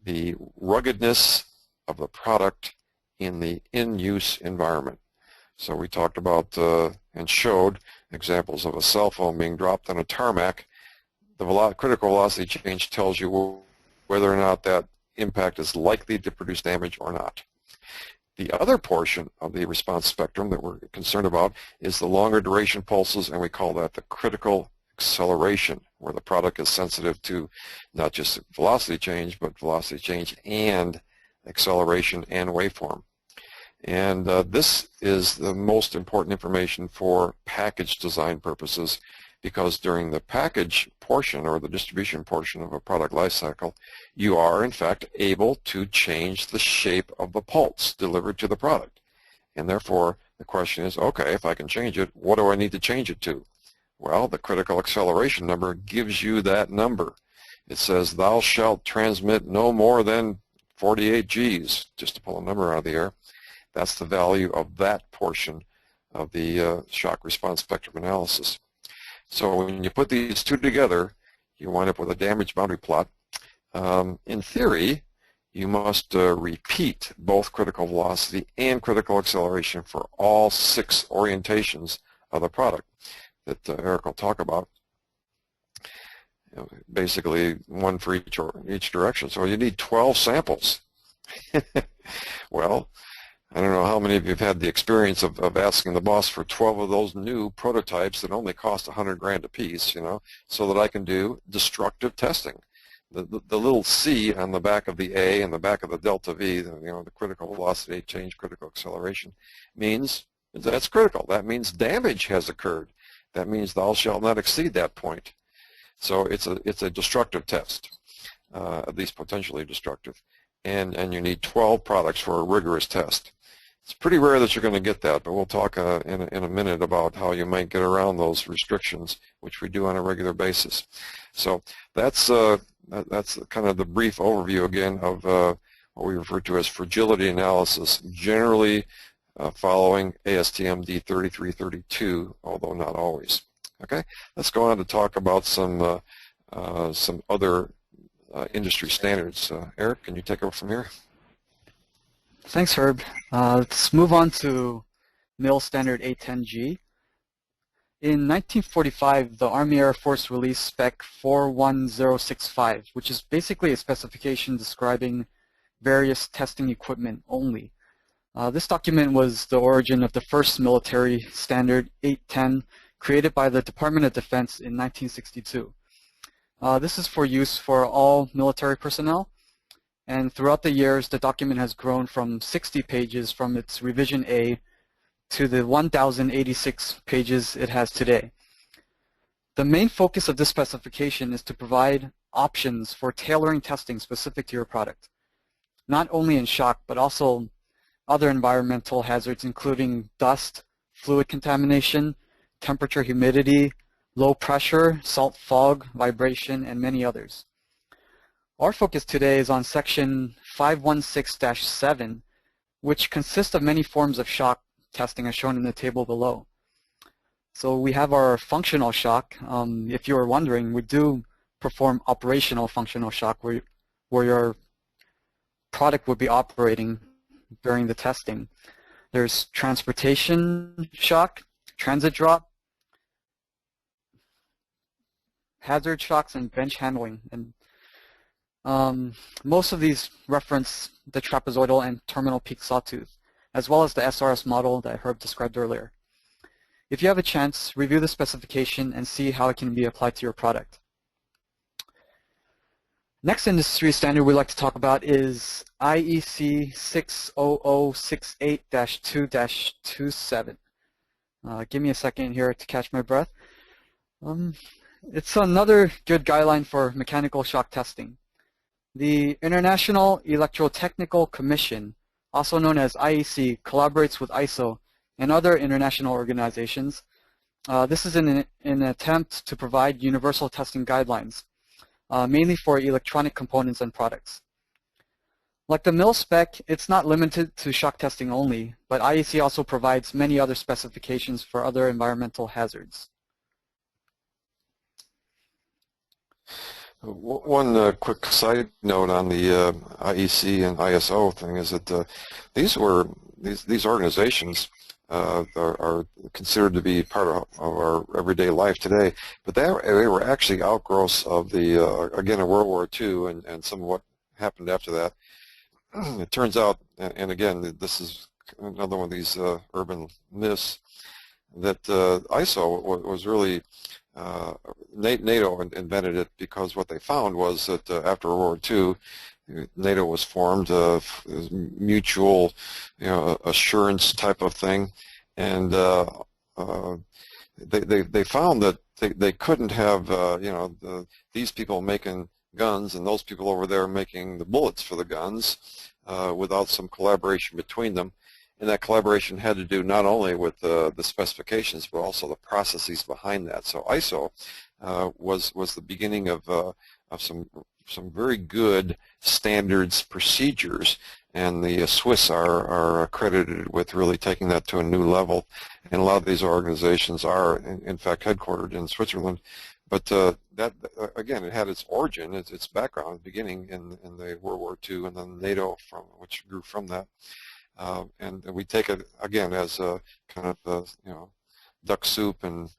the ruggedness of the product in the in-use environment. So we talked about and showed examples of a cell phone being dropped on a tarmac. The critical velocity change tells you whether or not that impact is likely to produce damage or not. The other portion of the response spectrum that we're concerned about is the longer duration pulses, and we call that the critical acceleration, where the product is sensitive to not just velocity change, but velocity change and acceleration and waveform. And this is the most important information for package design purposes, because during the package portion or the distribution portion of a product life cycle, you are in fact able to change the shape of the pulse delivered to the product. And therefore the question is, okay, if I can change it, what do I need to change it to? Well, the critical acceleration number gives you that number. It says thou shalt transmit no more than 48 Gs, just to pull a number out of the air. That's the value of that portion of the shock response spectrum analysis. So when you put these two together, you wind up with a damage boundary plot. In theory, you must repeat both critical velocity and critical acceleration for all 6 orientations of the product that Eric will talk about. Basically, one for each direction. So you need 12 samples. Well, I don't know how many of you have had the experience of asking the boss for 12 of those new prototypes that only cost 100 grand a piece, so that I can do destructive testing. The little C on the back of the A and the back of the delta V, the critical velocity change, critical acceleration, means that's critical. That means damage has occurred. That means thou shalt not exceed that point. So it's a destructive test, at least potentially destructive. And you need 12 products for a rigorous test. It's pretty rare that you're going to get that, but we'll talk in a minute about how you might get around those restrictions, which we do on a regular basis. So that's that's kind of the brief overview again of what we refer to as fragility analysis, generally following ASTM D3332, although not always. Okay, let's go on to talk about some other industry standards. Eric, can you take over from here? Thanks, Herb. Let's move on to MIL Standard 810G. In 1945, the Army Air Force released Spec 41065, which is basically a specification describing various testing equipment only. This document was the origin of the first military standard 810 created by the Department of Defense in 1962. This is for use for all military personnel, and throughout the years the document has grown from 60 pages from its revision A to the 1,086 pages it has today. The main focus of this specification is to provide options for tailoring testing specific to your product, not only in shock but also other environmental hazards including dust, fluid contamination, temperature, humidity, low pressure, salt fog, vibration, and many others. Our focus today is on section 516-7, which consists of many forms of shock testing as shown in the table below. So we have our functional shock. If you were wondering, we do perform operational functional shock where your product would be operating during the testing. There's transportation shock, transit drop, hazard shocks, and bench handling. And most of these reference the trapezoidal and terminal peak sawtooth, as well as the SRS model that Herb described earlier. If you have a chance, review the specification and see how it can be applied to your product. Next industry standard we'd like to talk about is IEC 60068-2-27. Give me a second here to catch my breath. It's another good guideline for mechanical shock testing. The International Electrotechnical Commission, also known as IEC, collaborates with ISO and other international organizations. This is in an attempt to provide universal testing guidelines, mainly for electronic components and products. Like the MIL spec, it's not limited to shock testing only, but IEC also provides many other specifications for other environmental hazards. One quick side note on the IEC and ISO thing is that these organizations are considered to be part of our everyday life today, but they were actually outgrowths of the again of World War II and some of what happened after that. It turns out, and again, this is another one of these urban myths, that ISO was really NATO invented it because what they found was that after World War II, NATO was formed, mutual, assurance type of thing, and they found that they couldn't have these people making guns and those people over there making the bullets for the guns without some collaboration between them. And that collaboration had to do not only with the specifications, but also the processes behind that. So ISO was the beginning of some very good standards procedures, and the Swiss are accredited with really taking that to a new level. And a lot of these organizations are, in fact, headquartered in Switzerland. But that again, it had its origin, its background, beginning in the World War II, and then NATO, which grew from that. And we take it again as a kind of duck soup and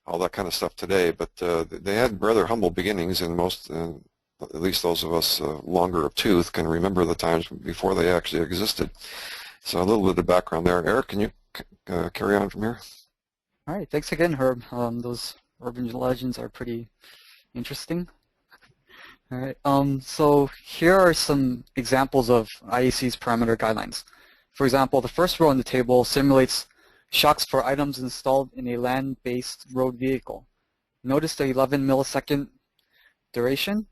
all that kind of stuff today, but they had rather humble beginnings, and most, at least those of us longer of tooth, can remember the times before they actually existed. So a little bit of background there. Eric, can you carry on from here? All right, thanks again, Herb. Those urban legends are pretty interesting. All right, so here are some examples of IEC's parameter guidelines. For example, the first row on the table simulates shocks for items installed in a land-based road vehicle. Notice the 11 millisecond duration.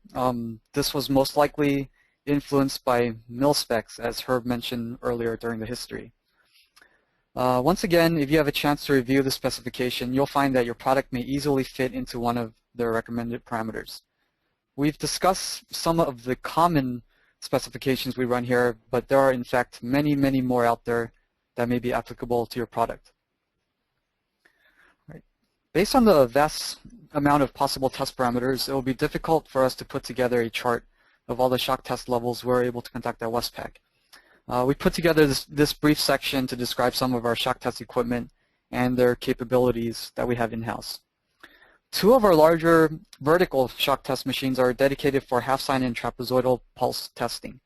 This was most likely influenced by MIL specs, as Herb mentioned earlier during the history. Once again, if you have a chance to review the specification, you'll find that your product may easily fit into one of the recommended parameters. We've discussed some of the common specifications we run here, but there are in fact many, many more out there that may be applicable to your product. Right. Based on the vast amount of possible test parameters, it will be difficult for us to put together a chart of all the shock test levels we're able to conduct at Westpak. We put together this brief section to describe some of our shock test equipment and their capabilities that we have in-house. Two of our larger vertical shock test machines are dedicated for half-sine and trapezoidal pulse testing.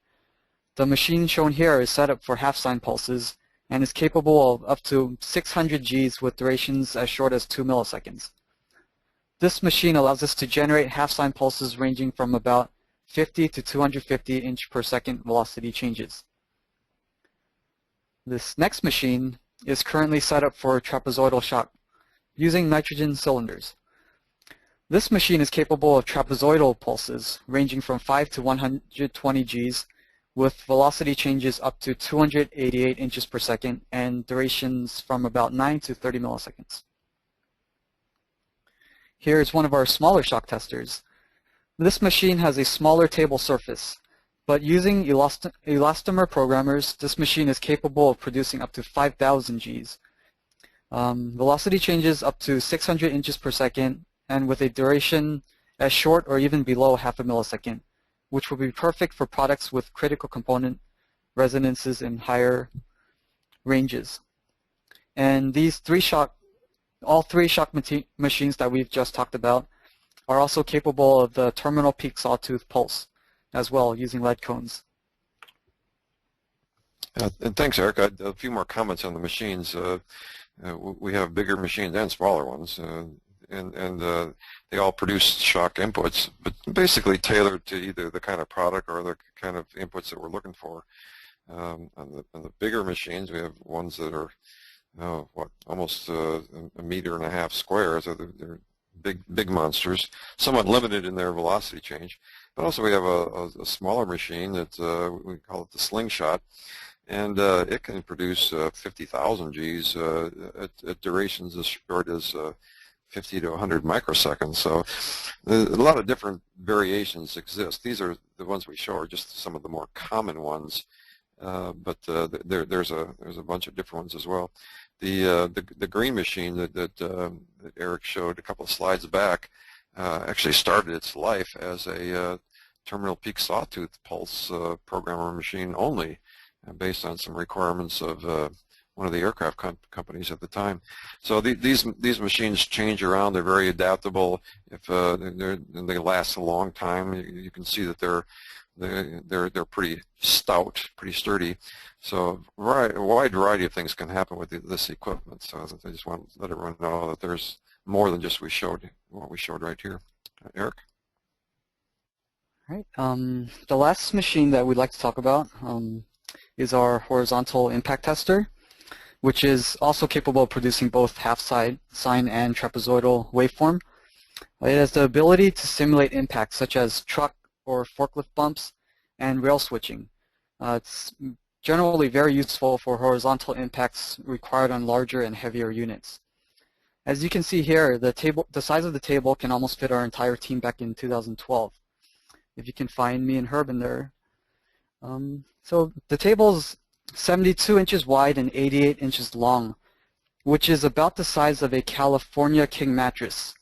The machine shown here is set up for half-sine pulses and is capable of up to 600 Gs with durations as short as 2 milliseconds. This machine allows us to generate half-sine pulses ranging from about 50 to 250 inch per second velocity changes. This next machine is currently set up for trapezoidal shock using nitrogen cylinders. This machine is capable of trapezoidal pulses ranging from 5 to 120 Gs with velocity changes up to 288 inches per second and durations from about 9 to 30 milliseconds. Here is one of our smaller shock testers. This machine has a smaller table surface, but using elastomer programmers, this machine is capable of producing up to 5,000 Gs. Velocity changes up to 600 inches per second and with a duration as short or even below half a millisecond, which will be perfect for products with critical component resonances in higher ranges. And these all three shock machines that we've just talked about are also capable of the terminal peak sawtooth pulse as well, using lead cones. And thanks, Eric. A few more comments on the machines. We have bigger machines and smaller ones, and they all produce shock inputs, but basically tailored to either the kind of product or the kind of inputs that we're looking for. On the bigger machines, we have ones that are almost a meter and a half square, so they're big monsters, somewhat limited in their velocity change. But also we have a smaller machine that we call it the slingshot, and it can produce 50,000 Gs at durations as short as 50 to 100 microseconds. So a lot of different variations exist. These are the ones we show are just some of the more common ones, but there's a bunch of different ones as well. The green machine that Eric showed a couple of slides back actually started its life as a terminal peak sawtooth pulse programmer machine only, based on some requirements of one of the aircraft companies at the time. So these machines change around. They're very adaptable. If they last a long time, you can see that they're pretty stout, pretty sturdy. So a wide variety of things can happen with this equipment. So I just want to let everyone know that there's more than just what we showed right here. Eric? All right. The last machine that we'd like to talk about is our horizontal impact tester, which is also capable of producing both half-sine and trapezoidal waveform. It has the ability to simulate impacts such as truck or forklift bumps and rail switching. It's generally very useful for horizontal impacts required on larger and heavier units. As you can see here, the size of the table can almost fit our entire team back in 2012. If you can find me and Herb in there. So the table's 72 inches wide and 88 inches long, which is about the size of a California king mattress.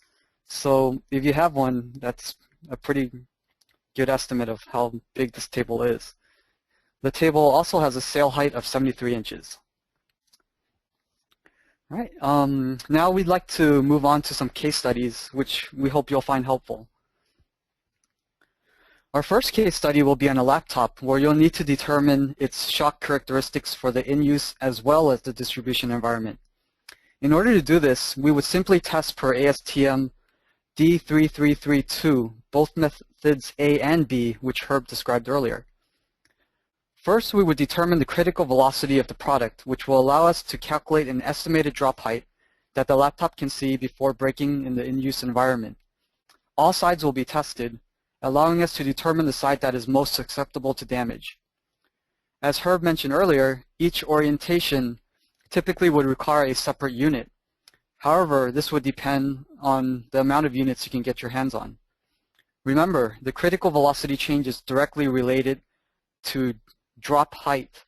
So if you have one, that's a pretty good estimate of how big this table is. The table also has a sail height of 73 inches. All right, now we'd like to move on to some case studies, which we hope you'll find helpful. Our first case study will be on a laptop where you'll need to determine its shock characteristics for the in-use as well as the distribution environment. In order to do this, we would simply test per ASTM D3332, both methods A and B, which Herb described earlier. First, we would determine the critical velocity of the product, which will allow us to calculate an estimated drop height that the laptop can see before braking in the in-use environment. All sides will be tested, allowing us to determine the side that is most susceptible to damage. As Herb mentioned earlier, each orientation typically would require a separate unit. However, this would depend on the amount of units you can get your hands on. Remember, the critical velocity change is directly related to drop height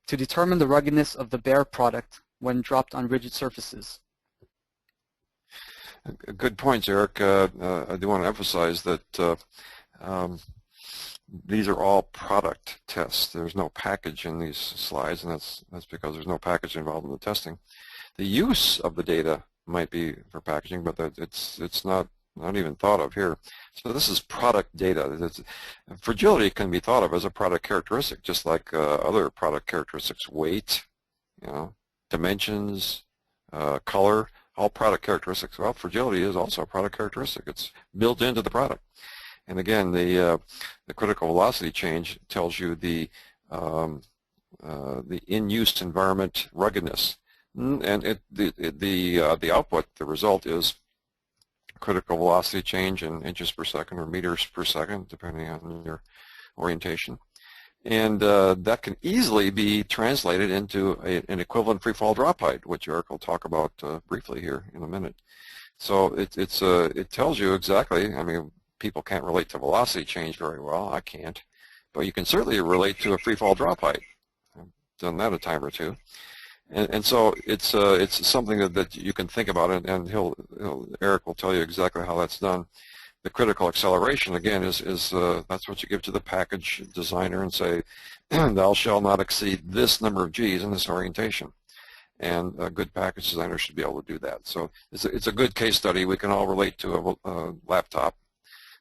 to determine the ruggedness of the bare product when dropped on rigid surfaces. Good points, Eric. I do want to emphasize that these are all product tests. There's no package in these slides, and that's because there's no package involved in the testing. The use of the data might be for packaging, but it's not even thought of here. So this is product data. Fragility can be thought of as a product characteristic, just like other product characteristics: weight, dimensions, color, all product characteristics. Well, fragility is also a product characteristic. It's built into the product. And again, the critical velocity change tells you the in-use environment ruggedness, and the output, the result, is critical velocity change in inches per second or meters per second, depending on your orientation. And that can easily be translated into an equivalent free fall drop height, which Eric will talk about briefly here in a minute. So it tells you exactly. I mean, people can't relate to velocity change very well. I can't, but you can certainly relate to a free fall drop height. I've done that a time or two, and so it's something that you can think about, and Eric will tell you exactly how that's done. The critical acceleration, again, is that's what you give to the package designer and say, thou shalt not exceed this number of G's in this orientation. And a good package designer should be able to do that. So it's a good case study. We can all relate to a laptop.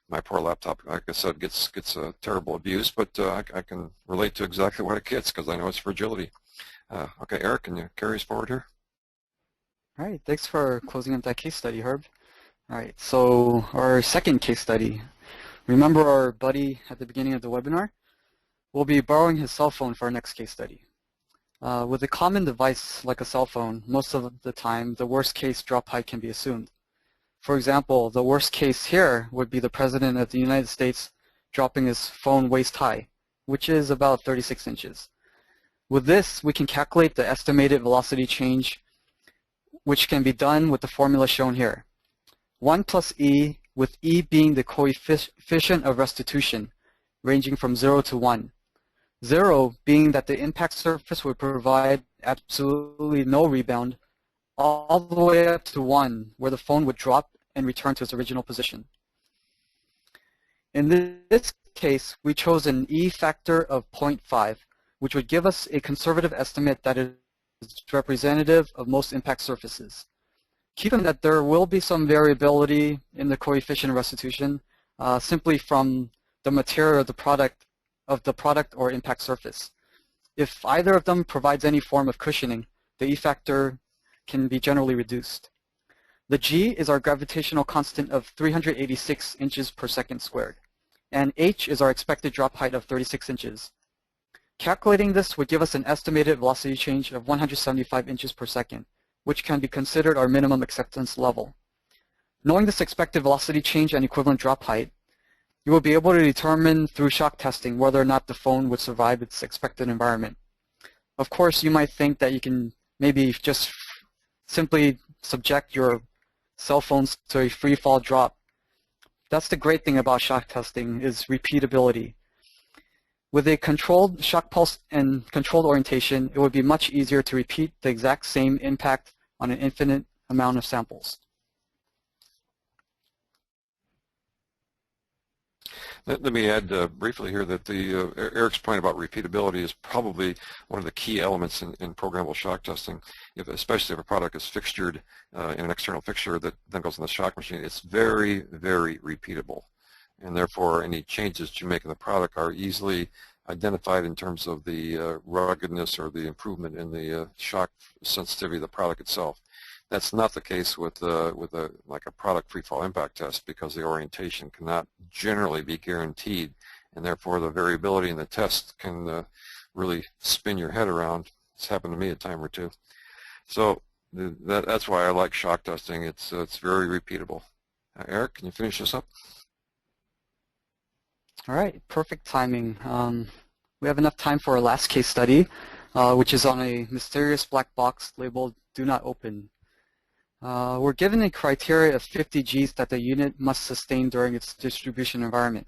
My poor laptop, like I said, gets terrible abuse, but I can relate to exactly what it gets because I know it's fragility. Okay, Eric, can you carry us forward here? All right, thanks for closing up that case study, Herb. All right, so our second case study. Remember our buddy at the beginning of the webinar? We'll be borrowing his cell phone for our next case study. With a common device like a cell phone, most of the time, the worst case drop height can be assumed. For example, the worst case here would be the President of the United States dropping his phone waist high, which is about 36 inches. With this, we can calculate the estimated velocity change, which can be done with the formula shown here. 1 plus E, with E being the coefficient of restitution, ranging from 0 to 1. 0 being that the impact surface would provide absolutely no rebound, all the way up to 1, where the phone would drop and return to its original position. In this case, we chose an E factor of 0.5, which would give us a conservative estimate that is representative of most impact surfaces. Keep in mind that there will be some variability in the coefficient of restitution simply from the material of the product or impact surface. If either of them provides any form of cushioning, the E factor can be generally reduced. The G is our gravitational constant of 386 inches per second squared, and H is our expected drop height of 36 inches. Calculating this would give us an estimated velocity change of 175 inches per second, which can be considered our minimum acceptance level. Knowing this expected velocity change and equivalent drop height, you will be able to determine through shock testing whether or not the phone would survive its expected environment. Of course, you might think that you can maybe just simply subject your cell phones to a free fall drop. That's the great thing about shock testing, is repeatability. With a controlled shock pulse and controlled orientation, it would be much easier to repeat the exact same impact on an infinite amount of samples. Let me add briefly here that Eric's point about repeatability is probably one of the key elements in programmable shock testing, especially if a product is fixtured in an external fixture that then goes in the shock machine. It's very, very repeatable, and therefore any changes you make in the product are easily identified in terms of the ruggedness or the improvement in the shock sensitivity of the product itself. That's not the case with like a product free fall impact test, because the orientation cannot generally be guaranteed, and therefore the variability in the test can really spin your head around. It's happened to me a time or two. So that's why I like shock testing. It's very repeatable. Eric, can you finish this up? All right, perfect timing. We have enough time for our last case study, which is on a mysterious black box labeled "Do Not Open." We're given a criteria of 50 Gs that the unit must sustain during its distribution environment.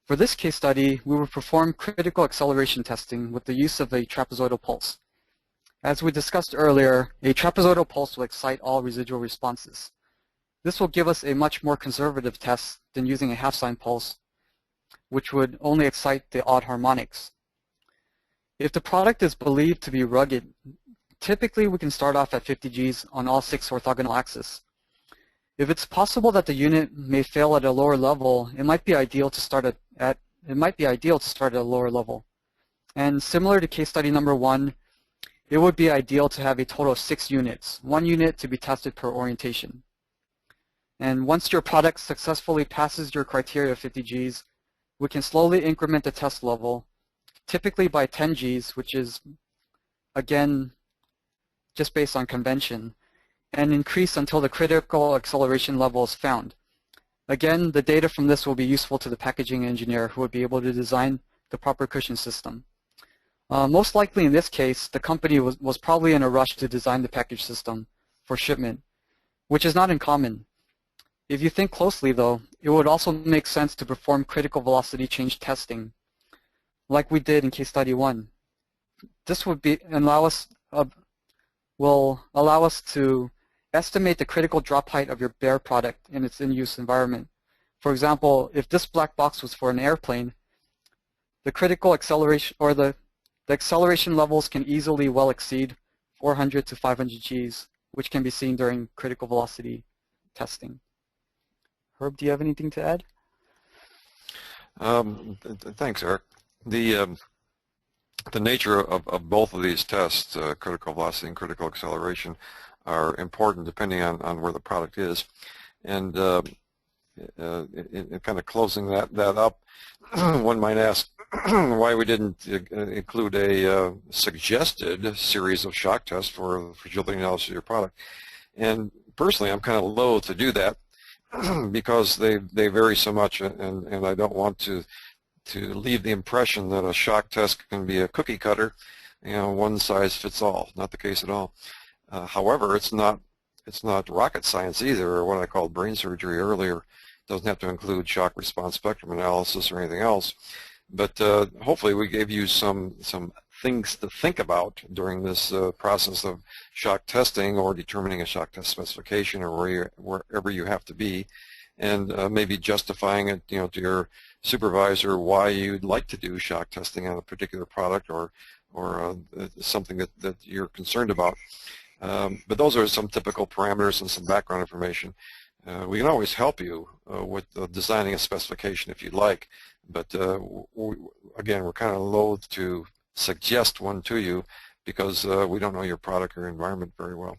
For this case study, we will perform critical acceleration testing with the use of a trapezoidal pulse. As we discussed earlier, a trapezoidal pulse will excite all residual responses. This will give us a much more conservative test than using a half-sine pulse, which would only excite the odd harmonics. If the product is believed to be rugged, typically we can start off at 50 Gs on all 6 orthogonal axes. If it's possible that the unit may fail at a lower level, it might be ideal to start at a lower level. And similar to case study number 1, it would be ideal to have a total of 6 units, 1 unit to be tested per orientation. And once your product successfully passes your criteria of 50 Gs, we can slowly increment the test level, typically by 10 Gs, which is, again, just based on convention, and increase until the critical acceleration level is found. Again, the data from this will be useful to the packaging engineer who would be able to design the proper cushion system. Most likely in this case, the company was probably in a rush to design the package system for shipment, which is not uncommon. If you think closely though, it would also make sense to perform critical velocity change testing, like we did in case study 1. This will allow us to estimate the critical drop height of your bare product in its in-use environment. For example, if this black box was for an airplane, the critical acceleration or the acceleration levels can easily well exceed 400 to 500 Gs, which can be seen during critical velocity testing. Herb, do you have anything to add? Thanks, Eric. The nature of both of these tests, critical velocity and critical acceleration, are important depending on where the product is. And in kind of closing that up, one might ask why we didn't include a suggested series of shock tests for the fragility analysis of your product. And personally, I'm kind of loath to do that because they vary so much, and I don't want to leave the impression that a shock test can be a cookie cutter, one size fits all. Not the case at all. However, it's not rocket science either, or what I called brain surgery earlier. It doesn't have to include shock response spectrum analysis or anything else. But hopefully we gave you some things to think about during this process of shock testing or determining a shock test specification or wherever you have to be, and maybe justifying it to your supervisor why you'd like to do shock testing on a particular product or something that you're concerned about. But those are some typical parameters and some background information. We can always help you with designing a specification if you'd like, but again, we're kind of loath to suggest one to you because we don't know your product or environment very well.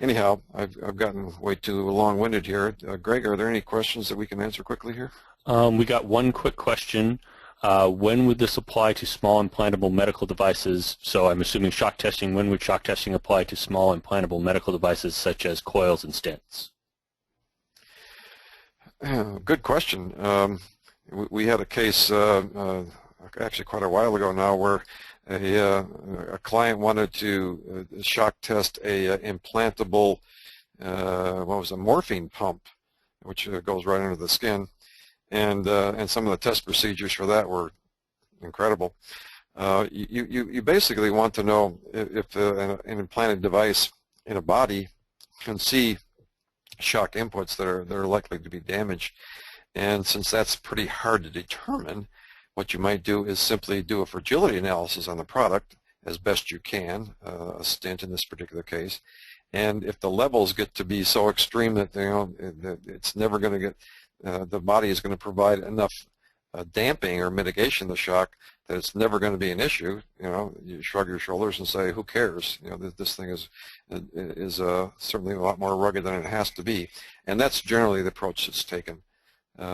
Anyhow, I've gotten way too long-winded here. Greg, are there any questions that we can answer quickly here? We got one quick question. When would this apply to small implantable medical devices? So I'm assuming shock testing. When would shock testing apply to small implantable medical devices such as coils and stents? Good question. We had a case actually quite a while ago now where a client wanted to shock test a implantable morphine pump, which goes right under the skin, and some of the test procedures for that were incredible. You basically want to know if an implanted device in a body can see shock inputs that are likely to be damaged. And since that's pretty hard to determine, what you might do is simply do a fragility analysis on the product as best you can, a stent in this particular case. And if the levels get to be so extreme that that it's never going to get, the body is going to provide enough damping or mitigation of the shock that it's never going to be an issue, you shrug your shoulders and say, who cares? This thing is certainly a lot more rugged than it has to be. And that's generally the approach that's taken.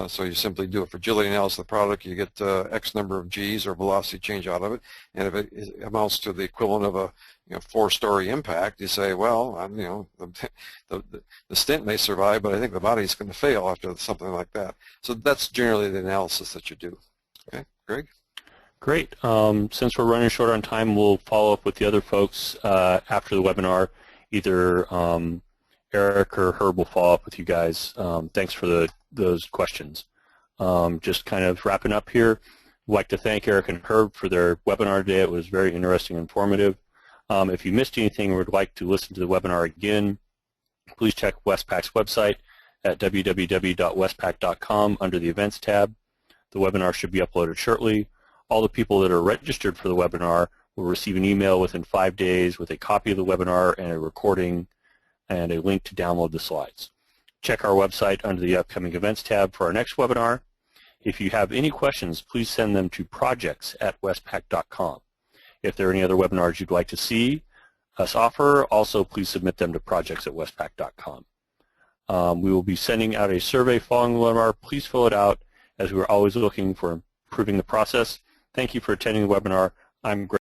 So you simply do a fragility analysis of the product, you get X number of Gs or velocity change out of it, and if it amounts to the equivalent of a 4-story impact, you say, well, the stent may survive, but I think the body's going to fail after something like that. So that's generally the analysis that you do. Okay, Greg? Great. Since we're running short on time, we'll follow up with the other folks after the webinar, either Eric or Herb will follow up with you guys. Thanks for those questions. Just kind of wrapping up here, I'd like to thank Eric and Herb for their webinar today. It was very interesting and informative. If you missed anything or would like to listen to the webinar again, please check Westpak's website at www.westpak.com under the Events tab. The webinar should be uploaded shortly. All the people that are registered for the webinar will receive an email within 5 days with a copy of the webinar and a recording and a link to download the slides. Check our website under the Upcoming Events tab for our next webinar. If you have any questions, please send them to projects@westpak.com. If there are any other webinars you'd like to see us offer, also please submit them to projects@westpak.com. We will be sending out a survey following the webinar. Please fill it out, as we are always looking for improving the process. Thank you for attending the webinar. I'm Greg.